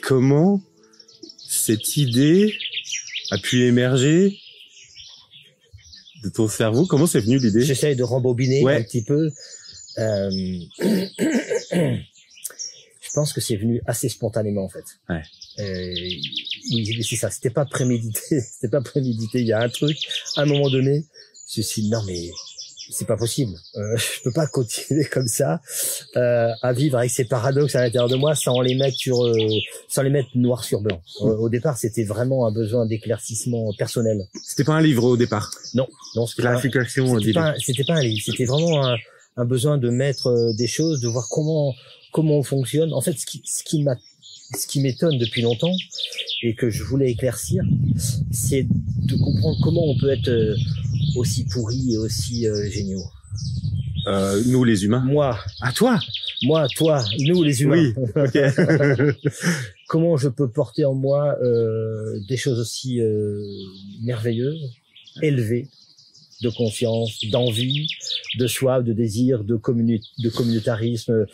comment cette idée a pu émerger de ton cerveau? Comment c'est venu l'idée? J'essaye de rembobiner un petit peu. Je pense que c'est venu assez spontanément en fait. Ouais. Oui, c'est ça. C'était pas prémédité. C'était pas prémédité. Il y a un truc. À un moment donné, je me suis dit non mais c'est pas possible. Je peux pas continuer comme ça à vivre avec ces paradoxes à l'intérieur de moi sans les mettre sans les mettre noir sur blanc. Au départ, c'était vraiment un besoin d'éclaircissement personnel. C'était pas un livre au départ. Non, c'était pas un livre. C'était vraiment un besoin de mettre des choses, de voir comment on fonctionne. En fait, ce qui m'étonne depuis longtemps et que je voulais éclaircir, c'est de comprendre comment on peut être aussi pourri et aussi géniaux. Nous les humains. Moi. Ah toi. Moi, toi, nous les humains. Oui. Ok. Comment je peux porter en moi des choses aussi merveilleuses, élevées, de conscience, d'envie, de soif, de désir, de communautarisme,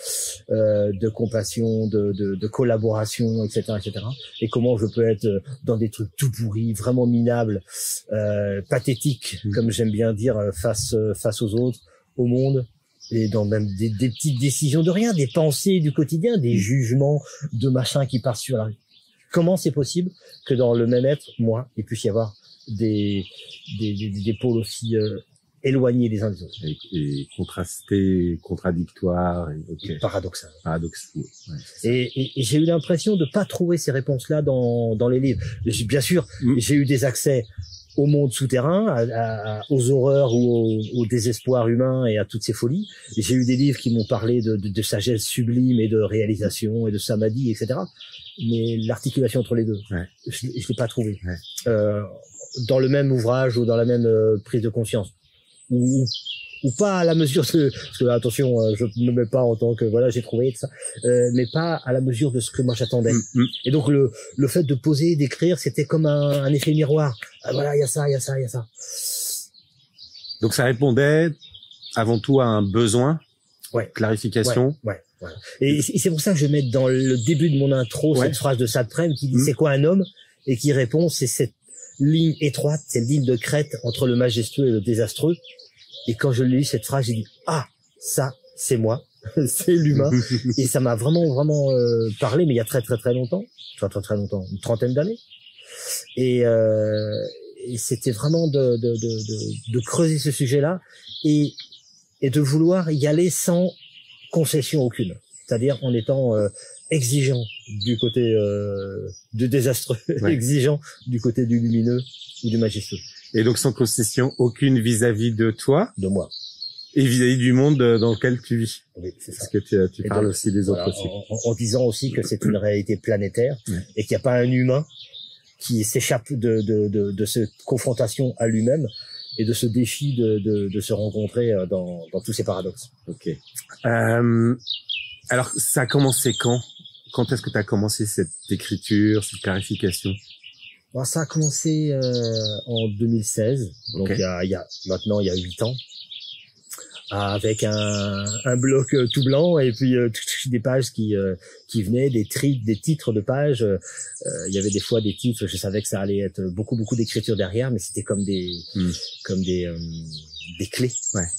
de compassion, de collaboration, etc., etc. Et comment je peux être dans des trucs tout pourris, vraiment minables, pathétiques, comme j'aime bien dire, face aux autres, au monde, et dans même des petites décisions de rien, des pensées du quotidien, des jugements de machin qui passent sur la rue. Comment c'est possible que dans le même être, moi, il puisse y avoir des pôles aussi éloignés les uns des autres et contrastés, contradictoires et paradoxal. Ouais, et j'ai eu l'impression de pas trouver ces réponses-là dans les livres. Bien sûr, j'ai eu des accès au monde souterrain, aux horreurs ou au désespoir humain et à toutes ces folies. Et j'ai eu des livres qui m'ont parlé de sagesse sublime et de réalisation et de samadhi, etc. Mais l'articulation entre les deux, je l'ai pas trouvé. Dans le même ouvrage ou dans la même prise de conscience, ou pas à la mesure de, parce que attention, je me mets pas en tant que voilà j'ai trouvé ça, mais pas à la mesure de ce que moi j'attendais. Et donc le fait de poser, d'écrire, c'était comme un effet miroir. Ah, voilà, il y a ça. Donc ça répondait avant tout à un besoin, clarification. Ouais. Et c'est pour ça que je mets dans le début de mon intro cette phrase de Sadprem qui dit c'est quoi un homme, et qui répond c'est cette ligne étroite, cette ligne de crête entre le majestueux et le désastreux. Et quand je lis cette phrase, j'ai dit ah ça c'est moi, c'est l'humain. Et ça m'a vraiment parlé, mais il y a très longtemps, très longtemps, une trentaine d'années. Et c'était vraiment de creuser ce sujet-là et de vouloir y aller sans concession aucune, c'est-à-dire en étant exigeant du côté du désastreux, exigeant du côté du lumineux ou du majestueux. Et donc sans concession aucune vis-à-vis de toi, de moi, et vis-à-vis du monde dans lequel tu vis. Oui, c'est ça. Parce que tu parles aussi des autres aussi. En disant aussi que c'est une réalité planétaire et qu'il n'y a pas un humain qui s'échappe de cette confrontation à lui-même et de ce défi de se rencontrer dans tous ces paradoxes. Ok. Alors, ça a commencé quand? Quand est-ce que tu as commencé cette écriture, cette clarification? Alors, ça a commencé en 2016, donc il y a 8 ans, avec un bloc tout blanc et puis des pages qui venaient, des titres de pages. Il y avait des fois des titres, je savais que ça allait être beaucoup d'écriture derrière, mais c'était comme des clés,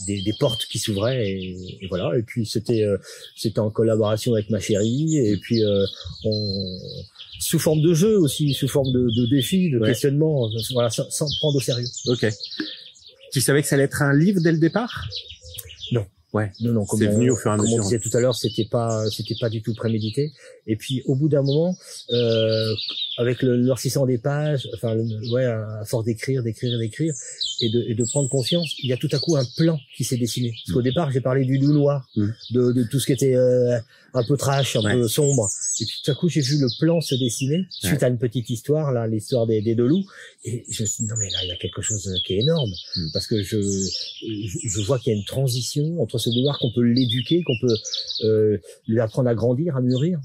des portes qui s'ouvraient et voilà. Et puis c'était en collaboration avec ma chérie et puis sous forme de jeu aussi, sous forme de défi, de questionnement, voilà, sans prendre au sérieux. Ok. Tu savais que ça allait être un livre dès le départ? Non. Non, c'est venu au fur et à mesure. Comme on disait tout à l'heure, c'était pas du tout prémédité. Et puis, au bout d'un moment, avec le noircissant des pages, à force d'écrire, et de prendre conscience, il y a tout à coup un plan qui s'est dessiné. Parce qu'au départ, j'ai parlé du loup noir, de tout ce qui était un peu trash, un peu sombre. Et puis tout à coup, j'ai vu le plan se dessiner suite à une petite histoire, là, l'histoire des deux loups. Et je me suis dit, non mais là, il y a quelque chose qui est énorme. Parce que je vois qu'il y a une transition entre ce loup noir, qu'on peut l'éduquer, qu'on peut lui apprendre à grandir, à mûrir.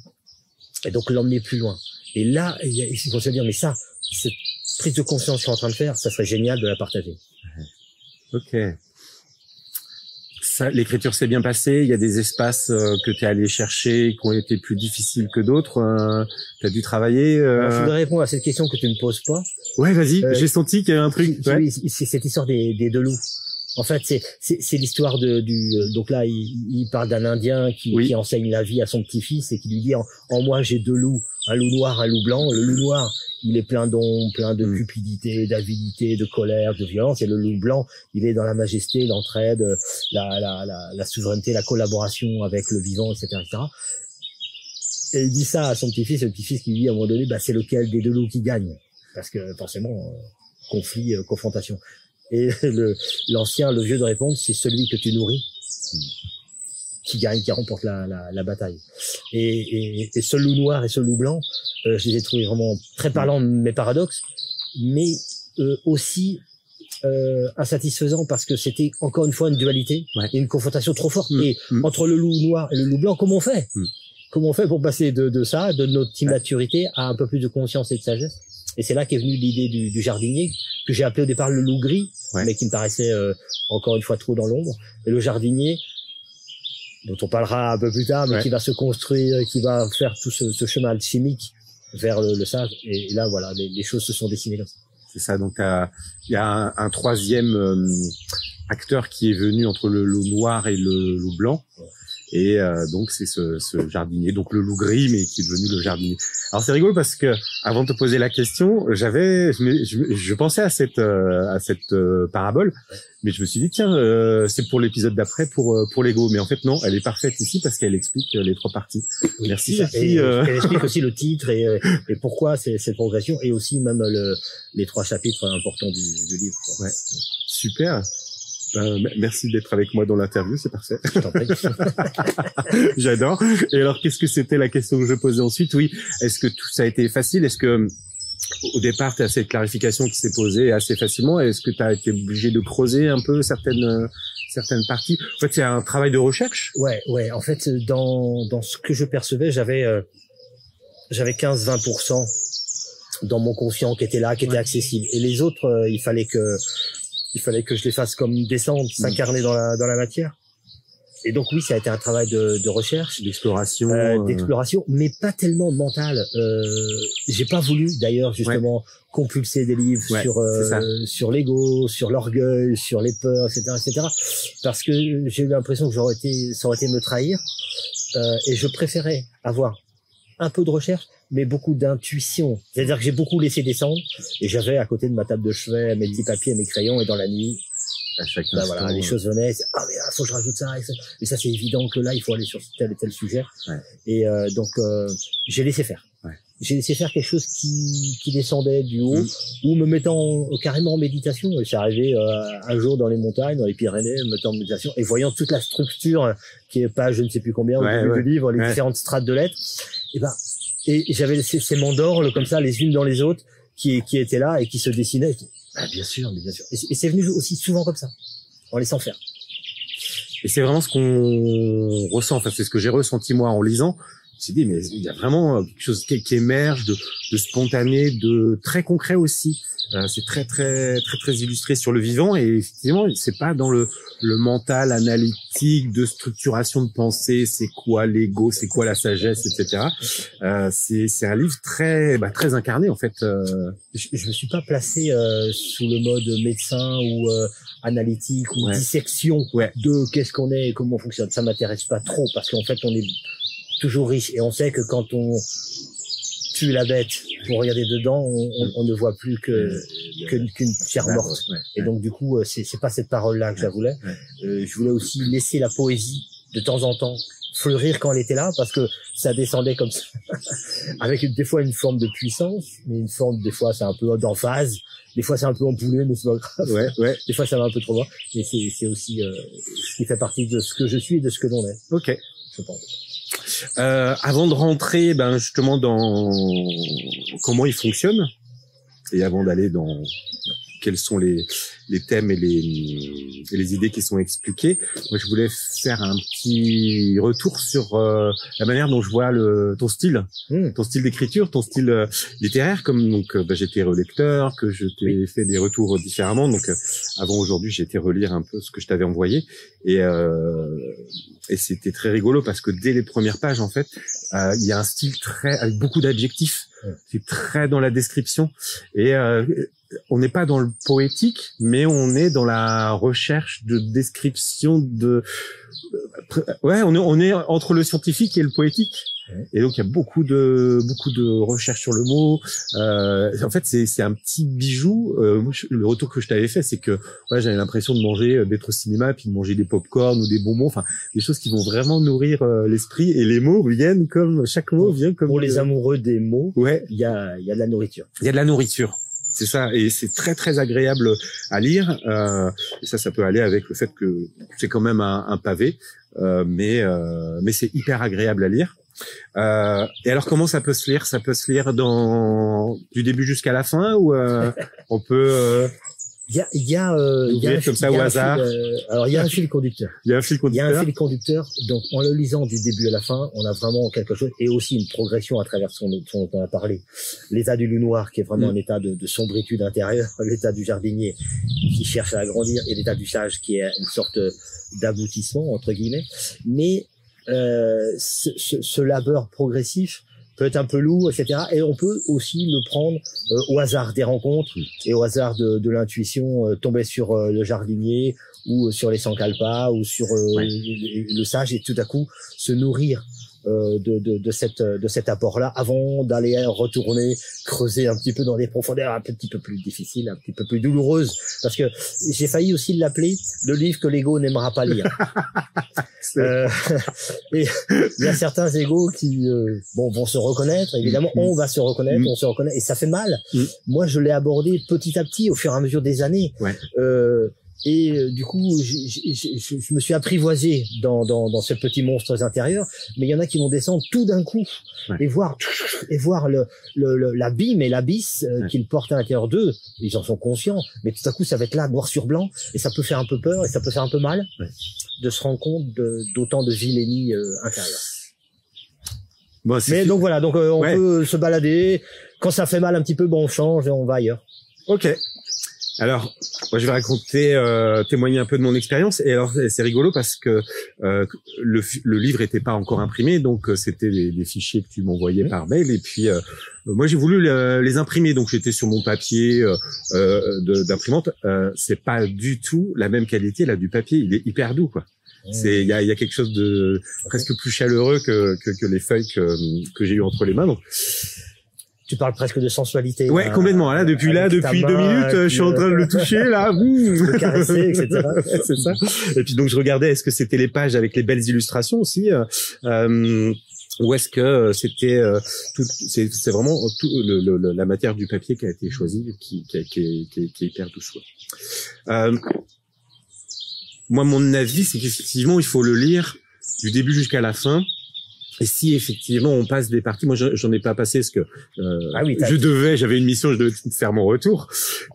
Et donc l'emmener plus loin. Et là, il faut se dire, mais ça, cette prise de conscience que je suis en train de faire, ça serait génial de la partager. Ok. l'écriture s'est bien passée. Il y a des espaces que tu es allé chercher qui ont été plus difficiles que d'autres. Tu as dû travailler. Alors, je voudrais répondre à cette question que tu me poses pas. Ouais, vas-y. J'ai senti qu'il y avait un truc. Ouais. Oui, c'est cette histoire des deux loups. En fait, c'est l'histoire donc là, il parle d'un Indien qui enseigne la vie à son petit-fils et qui lui dit en moi j'ai deux loups, un loup noir, un loup blanc. Le loup noir, il est plein d'ombre, plein de cupidité, d'avidité, de colère, de violence. Et le loup blanc, il est dans la majesté, l'entraide, la souveraineté, la collaboration avec le vivant, etc., etc. Et il dit ça à son petit-fils, et le petit-fils qui lui dit à un moment donné, c'est lequel des deux loups qui gagne? Parce que forcément, conflit, confrontation. Et l'ancien, le vieux de répondre, c'est celui que tu nourris qui gagne, qui remporte la bataille. Et ce loup noir et ce loup blanc, je les ai trouvés vraiment très parlants, mes paradoxes, mais aussi insatisfaisants parce que c'était encore une fois une dualité et une confrontation trop forte. Et entre le loup noir et le loup blanc, comment on fait? Comment on fait pour passer de ça, de notre immaturité, à un peu plus de conscience et de sagesse? Et c'est là qu'est venue l'idée du jardinier, que j'ai appelé au départ le loup gris, mais qui me paraissait encore une fois trop dans l'ombre. Et le jardinier, dont on parlera un peu plus tard, mais qui va se construire, qui va faire tout ce chemin alchimique vers le sage. Et là, voilà, les choses se sont dessinées comme ça. C'est ça. Donc, il y a un troisième acteur qui est venu entre le loup noir et le loup blanc. Et donc c'est ce jardinier, donc le loup gris, mais qui est devenu le jardinier. Alors c'est rigolo parce que avant de te poser la question, je pensais à cette parabole, mais je me suis dit tiens, c'est pour l'épisode d'après pour l'ego, mais en fait non, elle est parfaite ici parce qu'elle explique les trois parties. Oui, merci. Elle explique aussi le titre et pourquoi cette progression, et aussi même les trois chapitres importants du livre, quoi. Ouais, super. Merci d'être avec moi dans l'interview, c'est parfait. Je t'en prie. J'adore. Et alors, qu'est-ce que c'était la question que je posais ensuite? Oui, est-ce que tout ça a été facile? Est-ce que au départ, tu as cette clarification qui s'est posée assez facilement? Est-ce que tu as été obligé de creuser un peu certaines parties? En fait, c'est un travail de recherche. Ouais. En fait, dans ce que je percevais, j'avais 15-20% dans mon conscient qui était là, qui était accessible. Et les autres, il fallait que je les fasse comme descendre, s'incarner dans la matière. Et donc oui, ça a été un travail de recherche, d'exploration, mais pas tellement mental. J'ai pas voulu d'ailleurs justement compulser des livres sur l'ego, sur l'orgueil, sur les peurs, etc., parce que j'ai eu l'impression que ça aurait été me trahir. Et je préférais avoir un peu de recherche, mais beaucoup d'intuition. C'est-à-dire que j'ai beaucoup laissé descendre, et j'avais à côté de ma table de chevet mes petits papiers, mes crayons, et dans la nuit, à chaque instant, voilà, les choses venaient. Mais là, faut que je rajoute ça. Et ça, c'est évident que là, il faut aller sur tel et tel sujet. Et donc, j'ai laissé faire. J'ai laissé faire quelque chose qui descendait du haut, ou me mettant carrément en méditation. Et c'est arrivé un jour dans les montagnes, dans les Pyrénées, me mettant en méditation et voyant toute la structure qui est page je ne sais plus combien au début du livre, les différentes strates de lettres. Et j'avais ces mandorles comme ça, les unes dans les autres, qui étaient là et qui se dessinaient. Bien sûr. Et c'est venu aussi souvent comme ça, en laissant faire. Et c'est vraiment ce qu'on ressent. Enfin, c'est ce que j'ai ressenti moi en lisant. Je me suis dit, mais il y a vraiment quelque chose qui émerge de spontané, de très concret aussi. C'est très illustré sur le vivant, et effectivement, c'est pas dans le mental analytique de structuration de pensée, c'est quoi l'ego, c'est quoi la sagesse, etc. C'est un livre très incarné en fait. Je me suis pas placé sous le mode médecin ou analytique ou dissection de qu'est-ce qu'on est et comment on fonctionne. Ça m'intéresse pas trop parce qu'en fait on est toujours riche et on sait que quand on tue la bête pour regarder dedans, on ne voit plus qu'une chair morte. Et donc du coup, c'est pas cette parole-là que je voulais. Je voulais aussi laisser la poésie de temps en temps fleurir quand elle était là, parce que ça descendait comme ça, avec des fois une forme de puissance, mais une forme, des fois c'est un peu d'emphase, des fois c'est un peu empoulé, mais c'est pas grave. Des fois ça va un peu trop loin, mais c'est aussi ce qui fait partie de ce que je suis et de ce que l'on est. Ok. Je pense. Avant de rentrer, justement dans comment il fonctionne, et avant d'aller dans quels sont les thèmes et les idées qui sont expliquées. Moi, je voulais faire un petit retour sur la manière dont je vois ton style d'écriture, ton style littéraire. Comme donc, j'étais relecteur, que je t'ai fait des retours différemment. Donc, avant aujourd'hui, j'ai été relire un peu ce que je t'avais envoyé et c'était très rigolo parce que dès les premières pages, en fait, il y a un style avec beaucoup d'adjectifs. C'est très dans la description et on n'est pas dans le poétique, mais on est dans la recherche de description de. On est entre le scientifique et le poétique. Et donc il y a beaucoup de recherches sur le mot. En fait, c'est un petit bijou. Moi, le retour que je t'avais fait, c'est que j'avais l'impression de manger, d'être au cinéma, puis de manger des pop-corn ou des bonbons, enfin des choses qui vont vraiment nourrir l'esprit. Et les mots viennent comme chaque mot vient comme. Pour les amoureux des mots, ouais, il y a de la nourriture. Il y a de la nourriture. C'est ça, et c'est très très agréable à lire. Et ça peut aller avec le fait que c'est quand même un pavé, mais c'est hyper agréable à lire. Et alors comment ça peut se lire? Ça peut se lire du début jusqu'à la fin ou on peut il y a comme ça au hasard. Alors il y a un fil conducteur. Il y a un fil conducteur. Il y a un fil conducteur. Donc en le lisant du début à la fin, on a vraiment quelque chose et aussi une progression à travers ce dont on a parlé. L'état du loup noir qui est vraiment un état de sombritude intérieure, l'état du jardinier qui cherche à agrandir et l'état du sage qui est une sorte d'aboutissement entre guillemets. Mais ce labeur progressif peut être un peu lourd, etc. Et on peut aussi le prendre au hasard des rencontres et au hasard de l'intuition, tomber sur le jardinier ou sur les sankalpas ou sur le sage et tout à coup se nourrir de cet apport-là avant d'aller retourner creuser un petit peu dans des profondeurs un petit peu plus difficiles, un petit peu plus douloureuses, parce que j'ai failli aussi l'appeler le livre que l'ego n'aimera pas lire. Et il y a certains égos qui vont se reconnaître, évidemment on va se reconnaître, on se reconnaît et ça fait mal. Moi je l'ai abordé petit à petit au fur et à mesure des années. Et du coup, je me suis apprivoisé dans ces petits monstres intérieurs, mais il y en a qui vont descendre tout d'un coup et voir l'abîme et l'abysse qu'ils portent à l'intérieur d'eux. Ils en sont conscients, mais tout à coup, ça va être là, noir sur blanc, et ça peut faire un peu peur et ça peut faire un peu mal de se rendre compte d'autant de vilainie intérieure. Bon, mais donc voilà, donc on peut se balader. Quand ça fait mal un petit peu, on change et on va ailleurs. Ok. Alors, moi, je vais raconter, témoigner un peu de mon expérience. Et alors, c'est rigolo parce que le livre était pas encore imprimé, donc c'était des fichiers que tu m'envoyais par mail. Et puis, moi, j'ai voulu les imprimer, donc j'étais sur mon papier d'imprimante. C'est pas du tout la même qualité là du papier. Il est hyper doux, quoi. Il y a quelque chose de presque plus chaleureux que les feuilles que j'ai eu entre les mains. Donc, tu parles presque de sensualité. Ouais, complètement. Là, depuis 2 minutes, je suis en train de le toucher, là. Le caresser, etc. C'est ça. Et puis, donc, je regardais, est-ce que c'était les pages avec les belles illustrations aussi, ou est-ce que c'était c'est vraiment la matière du papier qui a été choisie, qui est hyper douce. Moi, mon avis, c'est qu'effectivement, il faut le lire du début jusqu'à la fin. Et si effectivement on passe des parties, moi j'en ai pas passé parce que j'avais une mission, je devais faire mon retour,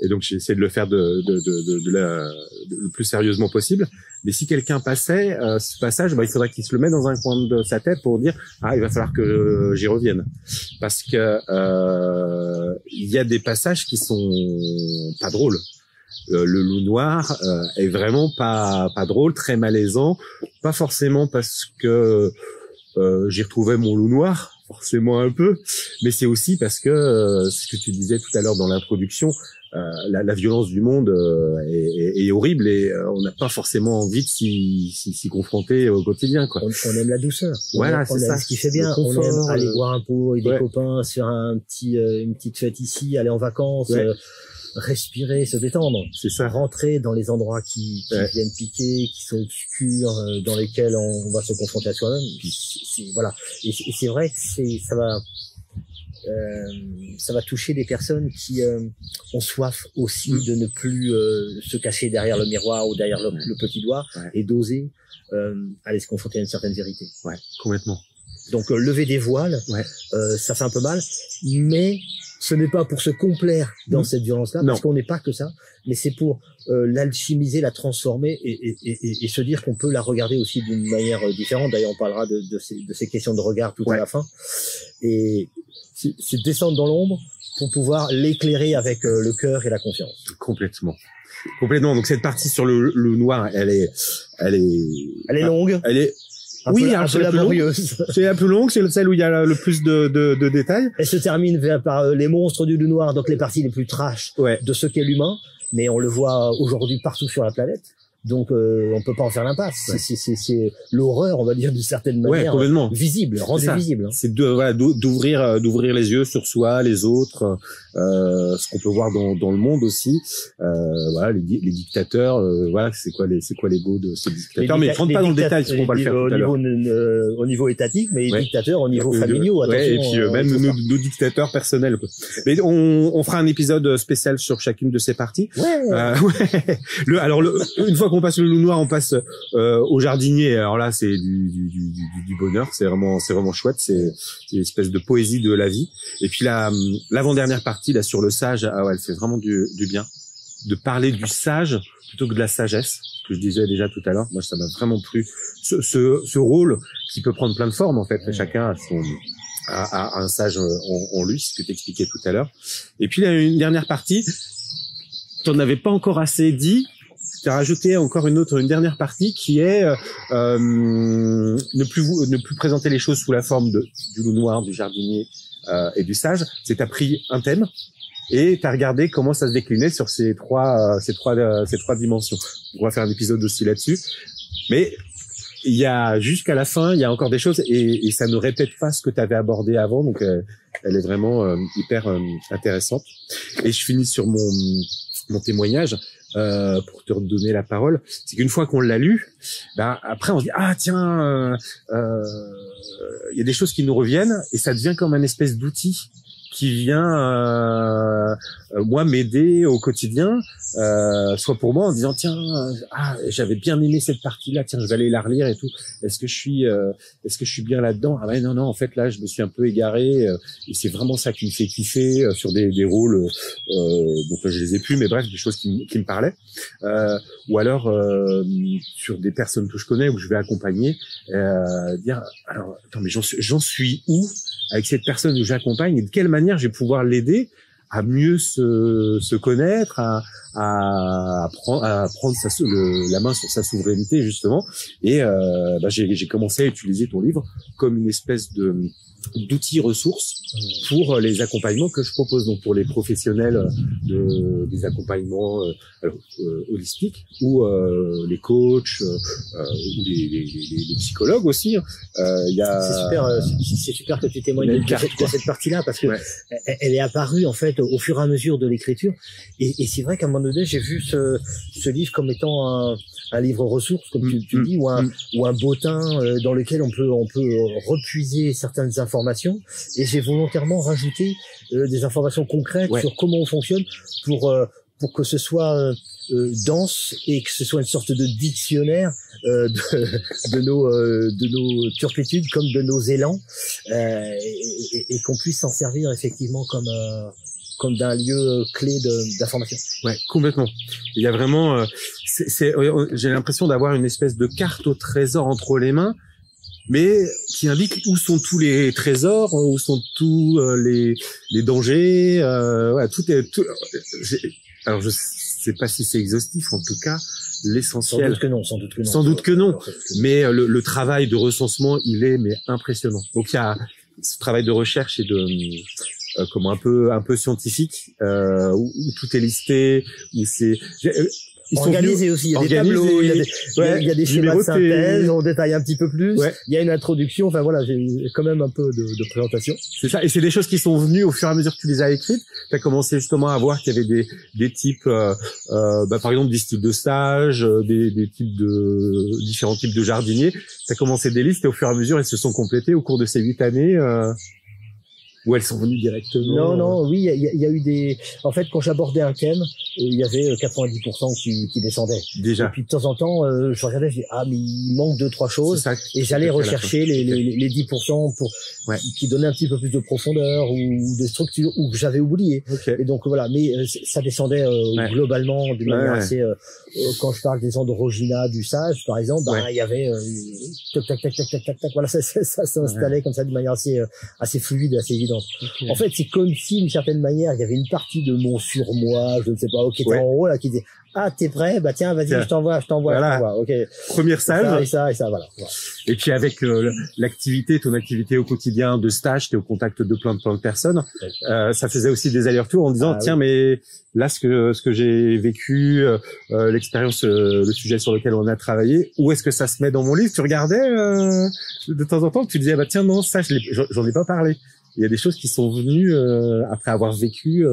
et donc j'ai essayé de le faire le plus sérieusement possible. Mais si quelqu'un passait ce passage, il faudrait qu'il se le mette dans un coin de sa tête pour dire il va falloir que j'y revienne, parce que il y a des passages qui sont pas drôles. Le loup noir est vraiment pas drôle, très malaisant, pas forcément parce que j'y retrouvais mon loup noir, forcément un peu, mais c'est aussi parce que ce que tu disais tout à l'heure dans l'introduction, la violence du monde est horrible et on n'a pas forcément envie de s'y confronter au quotidien, quoi. On aime la douceur. Voilà, c'est ça. Ce qui fait bien. On aime aller boire un pot avec des copains, sur une petite fête ici, aller en vacances. Respirer, se détendre. C'est ça. Rentrer dans les endroits qui viennent piquer, qui sont obscurs, dans lesquels on va se confronter à soi-même. Voilà. Et c'est vrai que ça va toucher des personnes qui ont soif aussi de ne plus se cacher derrière le miroir ou derrière le petit doigt et d'oser aller se confronter à une certaine vérité. Ouais, complètement. Donc lever des voiles, ça fait un peu mal, mais ce n'est pas pour se complaire dans cette violence-là, parce qu'on n'est pas que ça, mais c'est pour l'alchimiser, la transformer et se dire qu'on peut la regarder aussi d'une manière différente. D'ailleurs, on parlera de ces questions de regard tout à la fin. Et c'est descendre dans l'ombre pour pouvoir l'éclairer avec le cœur et la confiance. Complètement. Donc cette partie sur le noir, elle est longue. Elle est un peu laborieuse. C'est un peu longue, c'est celle où il y a le plus de détails. Elle se termine par les monstres du loup noir, donc les parties les plus trash de ce qu'est l'humain, mais on le voit aujourd'hui partout sur la planète. Donc on peut pas en faire l'impasse. C'est l'horreur, on va dire d'une certaine manière, visible, rendue visible. C'est d'ouvrir les yeux sur soi, les autres, ce qu'on peut voir dans le monde aussi. Les dictateurs, c'est quoi l'ego de ces dictateurs. Mais rentre pas dans le détail, si on va le faire tout à l'heure. Au niveau étatique, mais les dictateurs au niveau familiaux. Et puis même nos dictateurs personnels. Mais on fera un épisode spécial sur chacune de ces parties. Une fois qu'on passe le loup noir, on passe au jardinier. Alors là, c'est du bonheur. C'est vraiment chouette. C'est une espèce de poésie de la vie. Et puis l'avant-dernière partie là sur le sage, elle fait vraiment du bien de parler du sage plutôt que de la sagesse, que je disais déjà tout à l'heure. Moi, ça m'a vraiment plu. Ce rôle qui peut prendre plein de formes en fait. Chacun a un sage en lui, ce que t'expliquais tout à l'heure. Et puis il y a une dernière partie. T'en avais pas encore assez dit. Tu as rajouté encore une dernière partie qui est ne plus présenter les choses sous la forme du loup noir, du jardinier et du sage. C'est t'as pris un thème et t'as regardé comment ça se déclinait sur ces trois dimensions. On va faire un épisode aussi là-dessus. Mais il y a jusqu'à la fin, il y a encore des choses et ça ne répète pas ce que tu avais abordé avant. Donc elle est vraiment hyper intéressante. Et je finis sur mon témoignage. Pour te redonner la parole, c'est qu'une fois qu'on l'a lu, après on se dit il y a des choses qui nous reviennent et ça devient comme un espèce d'outil qui vient moi m'aider au quotidien, soit pour moi en disant j'avais bien aimé cette partie-là, je vais aller la relire et tout. Est-ce que je suis bien là-dedans? Non, en fait là je me suis un peu égaré et c'est vraiment ça qui me fait kiffer sur des rôles donc je les ai plus, mais bref, des choses qui me parlaient. Ou alors sur des personnes que je connais ou que je vais accompagner, dire alors attends mais j'en suis où avec cette personne que j'accompagne et de quelle manière je vais pouvoir l'aider à mieux se connaître, à prendre la main sur sa souveraineté justement. Et j'ai commencé à utiliser ton livre comme une espèce d'outil ressource pour les accompagnements que je propose, donc pour les professionnels des accompagnements holistiques ou les coachs ou les psychologues aussi. C'est super que tu témoignes de cette partie-là parce que elle est apparue en fait au fur et à mesure de l'écriture et c'est vrai qu'à un moment donné j'ai vu ce livre comme étant un livre ressource comme tu dis ou un bottin dans lequel on peut repuiser certaines informations et j'ai volontairement rajouté des informations concrètes sur comment on fonctionne pour que ce soit dense et que ce soit une sorte de dictionnaire de nos turpitudes comme de nos élans et qu'on puisse s'en servir effectivement comme d'un lieu clé d'information. Ouais, complètement. Il y a vraiment j'ai l'impression d'avoir une espèce de carte au trésor entre les mains, mais qui indique où sont tous les trésors, où sont tous les dangers, alors je sais pas si c'est exhaustif, en tout cas l'essentiel. Sans doute que non. Mais le travail de recensement, il est organisé Donc il y a ce travail de recherche et de comme un peu scientifique où tout est listé, où c'est organisé aussi, il y a des tableaux, il y a des schémas de synthèse, on détaille un petit peu plus, il y a une introduction, enfin voilà, j'ai quand même un peu de présentation. C'est ça, et c'est des choses qui sont venues au fur et à mesure que tu les as écrites. Tu as commencé justement à voir qu'il y avait des types, par exemple des styles de stage, des types différents types de jardiniers. Tu as commencé des listes et au fur et à mesure elles se sont complétées au cours de ces 8 années. Ou elles sont venues directement? Non, non, oui, il y a eu des... En fait, quand j'abordais un thème, il y avait 90% qui descendaient. Déjà. Et puis de temps en temps, je regardais, je dis ah mais il manque 2-3 choses, Ça, et j'allais rechercher les 10% pour Ouais. qui donnaient un petit peu plus de profondeur ou de structure ou que j'avais oublié. Ok. Et donc voilà, mais ça descendait Ouais. globalement d'une manière Ouais. assez. Quand je parle des androgyna du sage, par exemple, Ouais. il y avait tac tac tac tac tac tac tac. Voilà, ça s'installait comme ça d'une manière assez fluide, et assez évidente. Ok. En fait, c'est comme si, d'une certaine manière, il y avait une partie de mon surmoi, je ne sais pas, qui était Ouais. en haut là, qui disait ah t'es prêt, bah tiens vas-y Tiens. je t'envoie, Voilà. ok. Première sage. Et ça, voilà. Et puis avec l'activité, ton activité au quotidien de stage, t'es au contact de plein de personnes. Ça faisait aussi des allers-retours en disant tiens mais là ce que j'ai vécu, l'expérience, le sujet sur lequel on a travaillé, où est-ce que ça se met dans mon livre? Tu regardais de temps en temps, tu disais bah tiens non ça j'en ai pas parlé. Il y a des choses qui sont venues après avoir vécu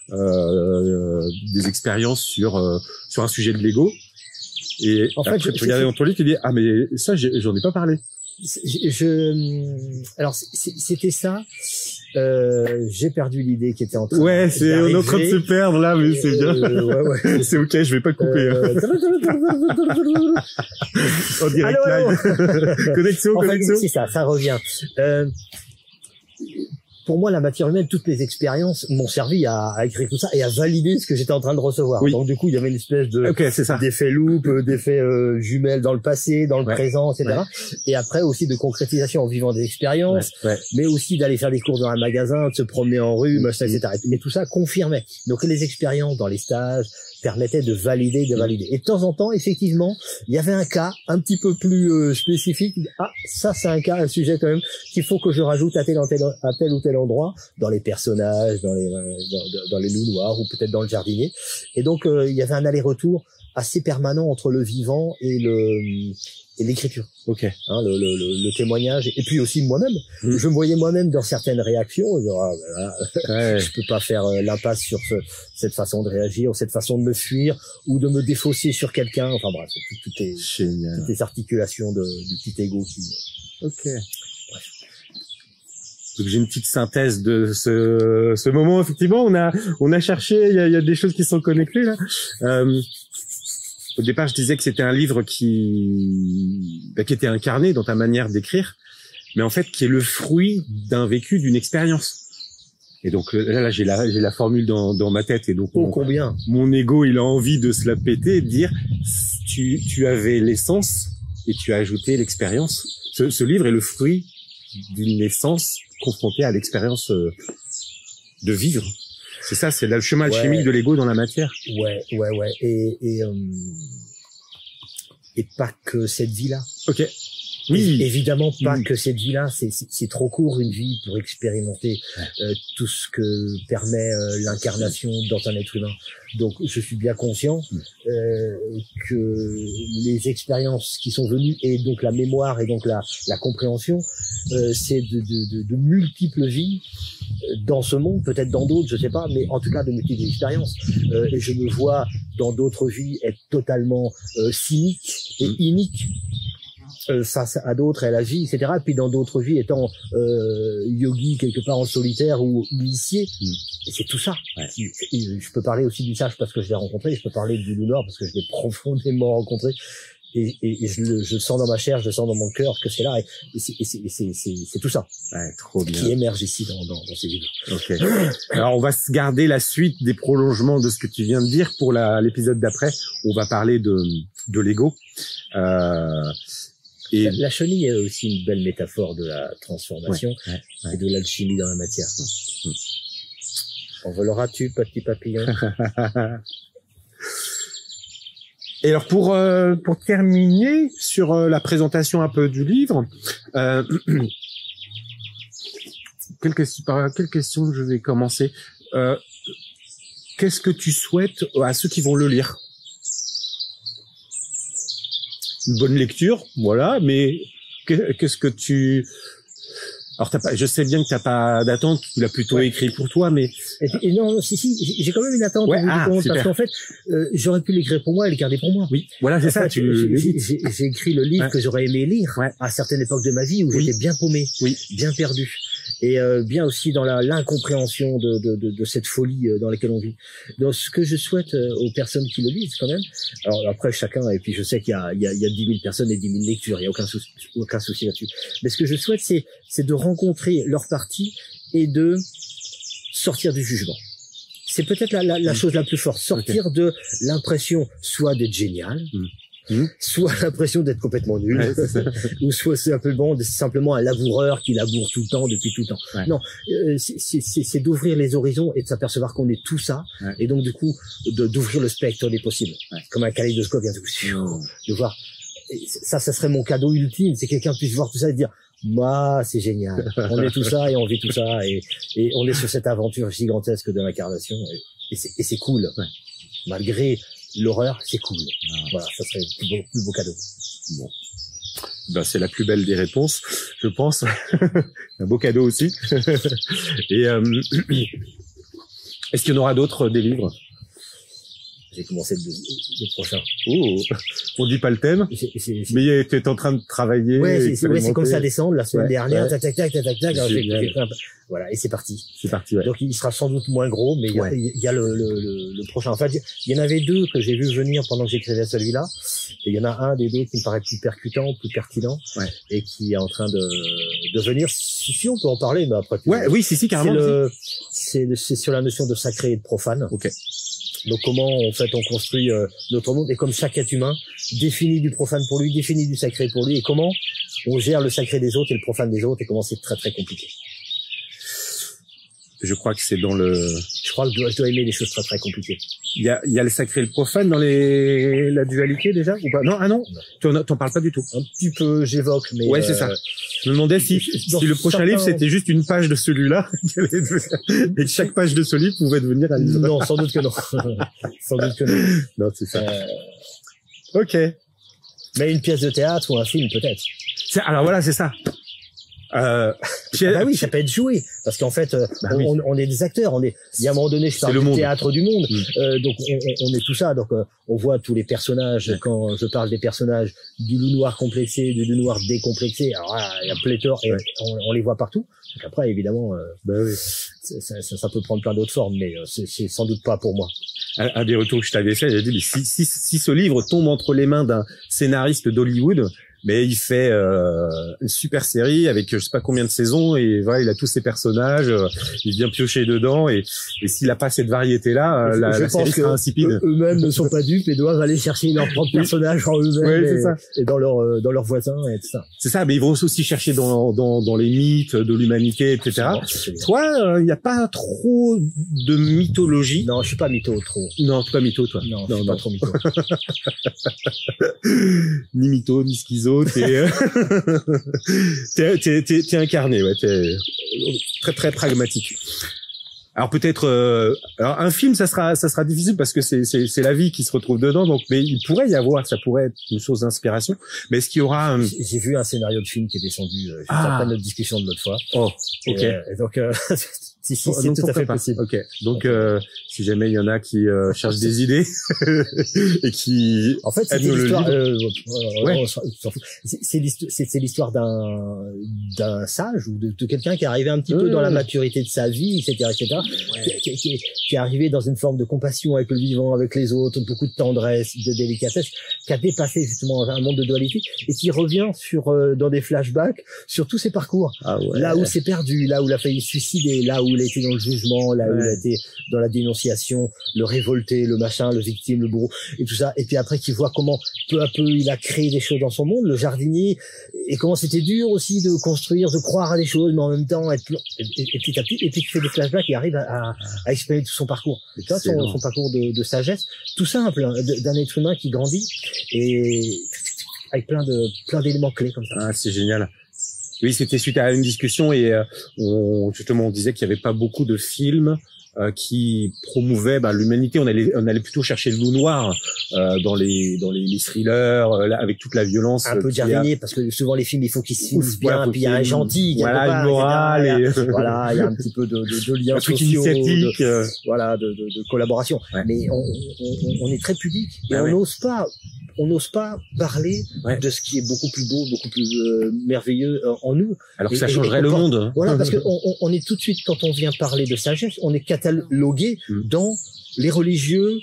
des expériences sur un sujet de l'ego. Et En fait, après, tu regardais dans ton livre, tu dis ah mais ça j'en ai pas parlé. Alors c'était ça. J'ai perdu l'idée qui était en train. On est en train de se perdre là, mais c'est bien. Ouais. C'est ok, je vais pas couper. En direct allô. live. Connexion. C'est ça revient. Pour moi, la matière humaine, toutes les expériences m'ont servi à écrire tout ça et à valider ce que j'étais en train de recevoir. Oui. Donc du coup, il y avait une espèce de c'est ça. d'effet loupe, d'effet jumelle dans le passé, dans le présent, etc. Ouais. Et après aussi de concrétisation en vivant des expériences, mais aussi d'aller faire des cours dans un magasin, de se promener en rue, machin, etc. Mais tout ça confirmait. Donc les expériences dans les stages permettaient de valider, Et de temps en temps, effectivement, il y avait un cas un petit peu plus spécifique. Ah, ça c'est un sujet quand même qu'il faut que je rajoute à tel ou tel endroit, dans les personnages, dans les loups noirs ou peut-être dans le jardinier. Et donc il y avait un aller-retour assez permanent entre le vivant et l'écriture. Ok. Hein, le témoignage et puis aussi moi-même. Je me voyais moi-même dans certaines réactions. Genre, je peux pas faire l'impasse sur cette façon de réagir, ou cette façon de me fuir ou de me défausser sur quelqu'un. Enfin bref, toutes les articulations du petit ego qui. Ok. Donc j'ai une petite synthèse de ce moment. Effectivement, on a cherché. Il y a des choses qui sont connectées là. Au départ, je disais que c'était un livre qui était incarné dans ta manière d'écrire, mais en fait qui est le fruit d'un vécu, d'une expérience. Et donc là j'ai la formule dans ma tête, et donc combien mon ego il a envie de se la péter et de dire tu avais l'essence et tu as ajouté l'expérience. Ce livre est le fruit d'une essence confrontée à l'expérience de vivre. C'est ça, c'est là le chemin alchimique de l'ego dans la matière. Ouais. Et pas que cette vie-là. Ok. Oui. Évidemment pas que cette vie-là. C'est trop court une vie pour expérimenter tout ce que permet l'incarnation dans un être humain. Donc je suis bien conscient que les expériences qui sont venues et donc la mémoire et donc la compréhension, c'est de multiples vies dans ce monde, peut-être dans d'autres, je sais pas, mais en tout cas de multiples expériences. Et je me vois dans d'autres vies être totalement cynique et inique face à d'autres et à la vie, etc. Et puis dans d'autres vies étant yogi quelque part en solitaire ou initié. Et c'est tout ça. Je peux parler aussi du sage parce que je l'ai rencontré, je peux parler du loup noir parce que je l'ai profondément rencontré. Et je sens dans ma chair, je sens dans mon cœur que c'est là, et c'est tout ça trop bien. Qui émerge ici dans ces livres. Ok. Alors on va se garder la suite des prolongements de ce que tu viens de dire pour l'épisode d'après. On va parler de l'ego. Et la chenille est aussi une belle métaphore de la transformation et de l'alchimie dans la matière. Envoleras-tu, petit papillon? Et alors pour terminer sur la présentation un peu du livre, par quelle question je vais commencer? Qu'est-ce que tu souhaites à ceux qui vont le lire? Une bonne lecture, voilà, mais qu'est-ce que tu... Alors je sais bien que t'as pas d'attente, tu l'as plutôt écrit pour toi, mais... Et non, si, j'ai quand même une attente, parce qu'en fait, j'aurais pu l'écrire pour moi et le garder pour moi. Oui, voilà, c'est ça. J'ai écrit le livre que j'aurais aimé lire à certaines époques de ma vie où j'étais bien paumé, bien perdu. et bien aussi dans l'incompréhension de cette folie dans laquelle on vit. Donc ce que je souhaite aux personnes qui le lisent quand même, alors après chacun, et puis je sais qu'il y a 10 000 personnes et 10 000 lectures, il y a aucun souci là-dessus, mais ce que je souhaite c'est de rencontrer leur partie et de sortir du jugement. C'est peut-être la chose la plus forte, sortir de l'impression soit d'être génial, soit l'impression d'être complètement nul, ou soit c'est simplement un laboureur qui laboure tout le temps depuis tout le temps. Ouais. Non, c'est d'ouvrir les horizons et de s'apercevoir qu'on est tout ça, et donc du coup d'ouvrir le spectre des possibles, comme un kaléidoscope, de voir. Ça serait mon cadeau ultime, c'est que quelqu'un puisse voir tout ça et dire moi c'est génial, on est tout ça et on vit tout ça et on est sur cette aventure gigantesque de l'incarnation et c'est cool, malgré l'horreur, c'est cool. Voilà, ça serait le plus beau cadeau. Bon. Ben, c'est la plus belle des réponses, je pense. Un beau cadeau aussi. Et est-ce qu'il y en aura d'autres, des livres? J'ai commencé le prochain. Oh, on dit pas le thème, mais tu es en train de travailler. Ouais, c'est comme ça descendre la semaine dernière. Tac. Voilà, et c'est parti. C'est parti, ouais. Donc il sera sans doute moins gros, mais il y a le prochain. Enfin, il y en avait deux que j'ai vu venir pendant que j'écrivais celui-là, et il y en a un des deux qui me paraît plus percutant, plus pertinent, et qui est en train de venir. Si on peut en parler, mais après. Oui, si, carrément. C'est sur la notion de sacré et de profane. Ok. Donc comment en fait on construit notre monde, et comme chaque être humain définit du profane pour lui, définit du sacré pour lui, et comment on gère le sacré des autres et le profane des autres, et comment c'est très très compliqué. Je crois que c'est dans le... Je crois que je dois aimer les choses très très compliquées. Il y a le sacré et le profane dans la dualité déjà ou pas? Non. T'en parles pas du tout. Un petit peu, j'évoque, mais... Ouais, c'est ça. Je me demandais si le prochain livre c'était juste une page de celui-là et que chaque page de ce livre pouvait devenir un livre. Non, sans doute que non. Sans doute que non. Non, c'est ça. Ok. Mais une pièce de théâtre ou un film peut-être. Alors voilà, c'est ça. Oui, ça peut être joué, parce qu'en fait, on est des acteurs, il y a un moment donné, je parle du théâtre du monde, donc on est tout ça, donc on voit tous les personnages, quand je parle des personnages du loup noir complexé, du loup noir décomplexé, alors là, il y a pléthore, et on les voit partout, donc après, évidemment, ça peut prendre plein d'autres formes, mais c'est sans doute pas pour moi. Un des retours que je t'avais fait, j'ai dit, mais si ce livre tombe entre les mains d'un scénariste d'Hollywood, mais il fait une super série avec je sais pas combien de saisons, et voilà, il a tous ses personnages, il vient piocher dedans, et s'il a pas cette variété là, la série sera insipide. Eux-mêmes ne sont pas dupes et doivent aller chercher leur propre personnage en eux-mêmes et dans leurs voisins et tout ça. C'est ça, mais ils vont aussi chercher dans les mythes de l'humanité, etc. Toi, il n'y a pas trop de mythologie. Non, je suis pas mytho trop. Non, tu es pas mytho, toi. Non, je suis pas trop mytho. Ni mytho, ni schizo. T'es incarné, t'es très très pragmatique. Alors peut-être alors un film ça sera difficile parce que c'est la vie qui se retrouve dedans, donc mais il pourrait y avoir, ça pourrait être une source d'inspiration, mais est-ce qu'il y aura j'ai vu un scénario de film qui est descendu juste après notre discussion de l'autre fois. Oh, OK. Et donc si, c'est tout à fait possible. OK. Donc si jamais il y en a qui cherchent des idées et qui en fait c'est l'histoire c'est l'histoire d'un sage ou de quelqu'un qui est arrivé un petit peu dans la maturité de sa vie, etc. Qui est arrivé dans une forme de compassion avec le vivant, avec les autres, beaucoup de tendresse, de délicatesse, qui a dépassé justement un monde de dualité et qui revient dans des flashbacks sur tous ses parcours. Là où c'est perdu, là où il a failli se suicider, là où il a été dans le jugement, là où il a été dans la dénonciation, le révolté, le machin, le victime, le bourreau et tout ça. Et puis après qu'il voit comment peu à peu il a créé des choses dans son monde, le jardinier, et comment c'était dur aussi de construire, de croire à des choses, mais en même temps être et petit à petit, et puis qu'il fait des flashbacks et arrive à exprimer tout son parcours. Et ça, son parcours de sagesse, tout simple, hein, d'un être humain qui grandit et avec plein d'éléments clés comme ça. Ah, c'est génial. Oui, c'était suite à une discussion et on disait qu'il y avait pas beaucoup de films qui promouvaient l'humanité. On allait plutôt chercher le loup noir dans les thrillers avec toute la violence. Un peu jardinier parce que souvent les films il faut qu'ils se finissent bien, puis il y a un gentil, une morale, voilà, il y a un petit peu de liens sociaux, de collaboration. Ouais. Mais on est très pudique et on n'ose pas on n'ose pas parler de ce qui est beaucoup plus beau, beaucoup plus merveilleux en nous. Alors que ça changerait le monde. Voilà, parce que on est tout de suite, quand on vient parler de sagesse, on est catalogué dans les religieux,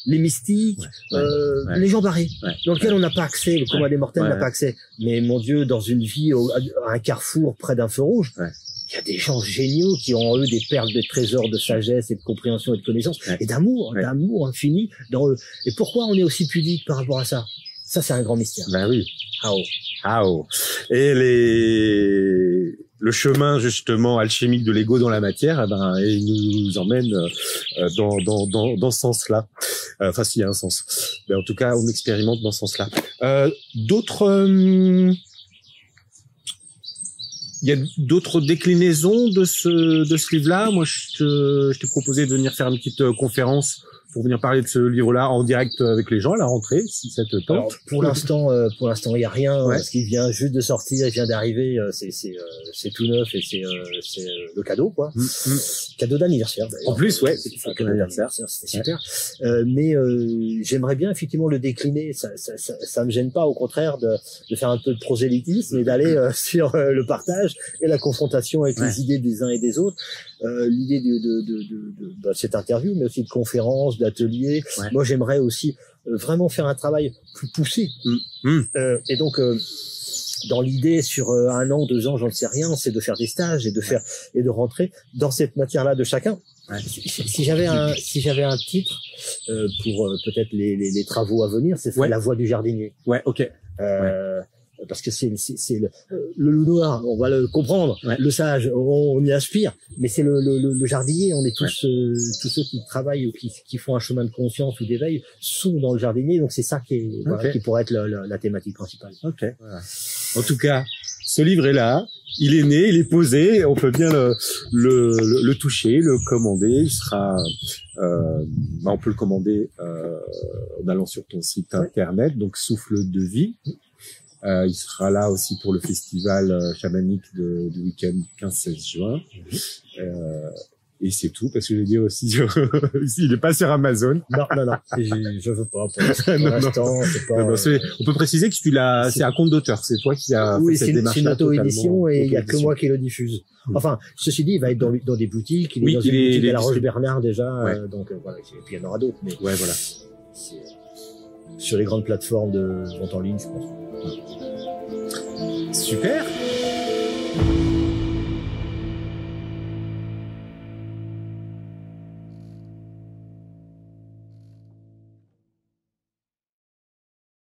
les mystiques, les gens barrés, dans lesquels on n'a pas accès, le commun des mortels n'a pas accès. Mais mon Dieu, dans une vie, à un carrefour près d'un feu rouge, il y a des gens géniaux qui ont en eux des perles de trésors de sagesse et de compréhension et de connaissance et d'amour infini dans eux. Et pourquoi on est aussi pudique par rapport à ça? Ça, c'est un grand mystère. Ben oui. Et le chemin justement alchimique de l'ego dans la matière, il nous emmène dans ce sens-là. Enfin, s'il y a un sens. Mais en tout cas, on expérimente dans ce sens-là. Il y a d'autres déclinaisons de ce livre-là. Moi, je t'ai proposé de venir faire une petite conférence pour venir parler de ce livre-là en direct avec les gens à la rentrée, si ça te tente. Alors, pour l'instant, il y a rien, parce qu'il vient juste de sortir, il vient d'arriver, c'est tout neuf et c'est le cadeau, quoi. Cadeau d'anniversaire, d'ailleurs. En plus, c'est un cadeau d'anniversaire. C'était super. Mais j'aimerais bien effectivement le décliner. Ça me gêne pas, au contraire, de faire un peu de prosélytisme et d'aller sur le partage et la confrontation avec les idées des uns et des autres. L'idée de cette interview, mais aussi de conférences, d'ateliers. Moi, j'aimerais aussi vraiment faire un travail plus poussé. Et donc, dans l'idée, sur 1 an, 2 ans, j'en sais rien, c'est de faire des stages et de rentrer dans cette matière-là de chacun. Si j'avais un titre pour peut-être les travaux à venir, c'est la voie du jardinier. Parce que c'est le loup noir, on va le comprendre, le sage, on y aspire, mais c'est le jardinier, on est tous ceux qui travaillent ou qui font un chemin de conscience ou d'éveil sont dans le jardinier, donc c'est ça qui pourrait être la thématique principale. En tout cas, ce livre est là, il est né, il est posé, on peut bien le toucher, le commander, il sera on peut le commander en allant sur ton site internet, donc Souffle de vie. Il sera là aussi pour le festival chamanique du week-end 15-16 juin. Et c'est tout, parce que je l'ai dit aussi, il est pas sur Amazon. Non, je veux pas. Pour l'instant, c'est pas. On peut préciser que c'est un compte d'auteur. C'est toi qui as fait cette démarche. C'est une auto-édition et il y a que moi qui le diffuse. Enfin, ceci dit, il va être dans des boutiques. Il est dans une boutique à La Roche-Bernard déjà. Donc voilà. Et puis il y en aura d'autres. Mais voilà. Sur les grandes plateformes de vente en ligne, je pense. Super.